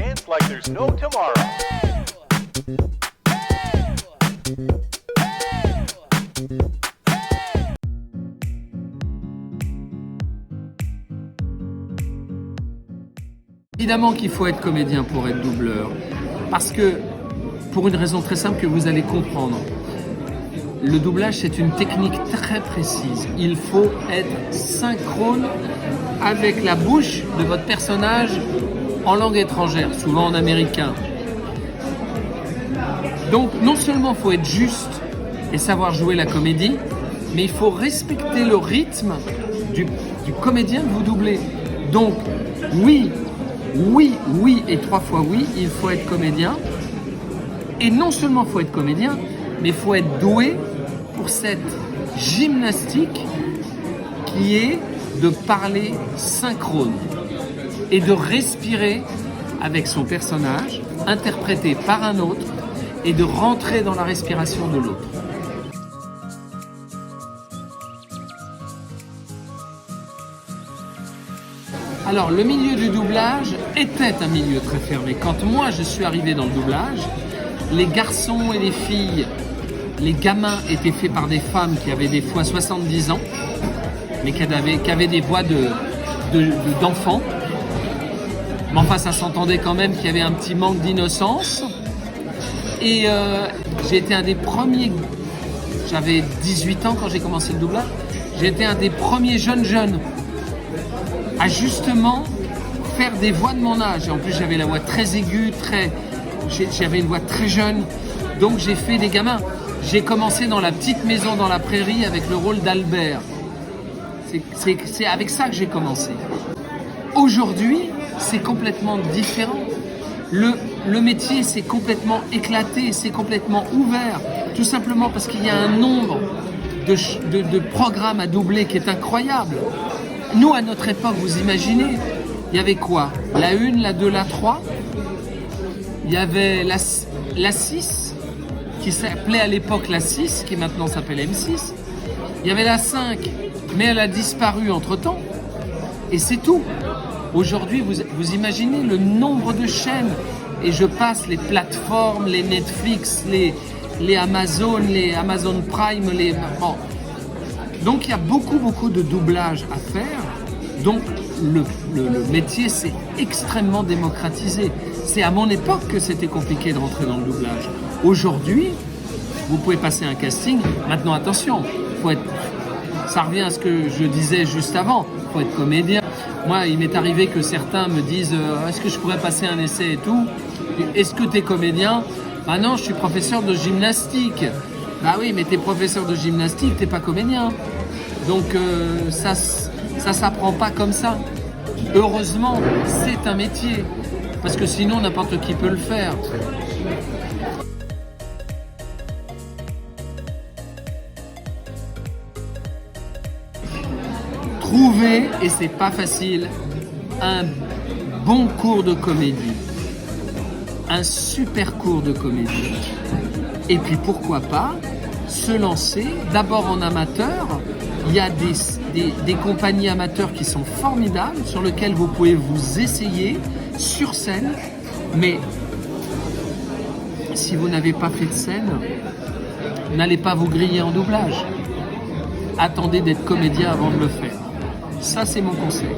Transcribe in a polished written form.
Dance like there's no tomorrow. Évidemment qu'il faut être comédien pour être doubleur, parce que, pour une raison très simple que vous allez comprendre, le doublage c'est une technique très précise. Il faut être synchrone avec la bouche de votre personnage en langue étrangère, souvent en américain. Donc non seulement il faut être juste et savoir jouer la comédie, mais il faut respecter le rythme du comédien que vous doublez. Donc oui et 3 fois oui, il faut être comédien. Et non seulement il faut être comédien, mais il faut être doué pour cette gymnastique qui est de parler synchrone et de respirer avec son personnage, interprété par un autre, et de rentrer dans la respiration de l'autre. Alors, le milieu du doublage était un milieu très fermé. Quand moi je suis arrivé dans le doublage, les garçons et les filles, les gamins étaient faits par des femmes qui avaient des fois 70 ans, mais qui avaient des voix d'enfants. Mais enfin, ça s'entendait quand même qu'il y avait un petit manque d'innocence. Et j'ai été un des premiers, j'avais 18 ans quand j'ai commencé le doublage, j'ai été un des premiers jeunes à justement faire des voix de mon âge. Et en plus, j'avais la voix très aiguë, j'avais une voix très jeune, donc j'ai fait des gamins. J'ai commencé dans la petite maison dans la prairie avec le rôle d'Albert. C'est avec ça que j'ai commencé. Aujourd'hui, c'est complètement différent. Le métier s'est complètement éclaté, c'est complètement ouvert, tout simplement parce qu'il y a un nombre de programmes à doubler qui est incroyable. Nous, à notre époque, vous imaginez, il y avait quoi? La 1, la 2, la 3. Il y avait la 6, qui s'appelait à l'époque la 6, qui maintenant s'appelle M6. Il y avait la 5, mais elle a disparu entre-temps. Et c'est tout. Aujourd'hui, vous imaginez le nombre de chaînes. Et je passe les plateformes, les Netflix, les Amazon Prime, bon. Donc il y a beaucoup de doublage à faire. Donc le métier s'est extrêmement démocratisé. C'est à mon époque que c'était compliqué de rentrer dans le doublage. Aujourd'hui, vous pouvez passer un casting. Maintenant attention, ça revient à ce que je disais juste avant, il faut être comédien. Moi, il m'est arrivé que certains me disent est-ce que je pourrais passer un essai et tout? Est-ce que tu es comédien? Bah non, je suis professeur de gymnastique. Bah oui, mais t'es professeur de gymnastique, t'es pas comédien. Donc ça s'apprend pas comme ça. Heureusement, c'est un métier. Parce que sinon, n'importe qui peut le faire. Trouver, et c'est pas facile, un bon cours de comédie. Un super cours de comédie. Et puis pourquoi pas se lancer d'abord en amateur. Il y a des compagnies amateurs qui sont formidables, sur lesquelles vous pouvez vous essayer sur scène. Mais si vous n'avez pas fait de scène, n'allez pas vous griller en doublage. Attendez d'être comédien avant de le faire. Ça, c'est mon conseil.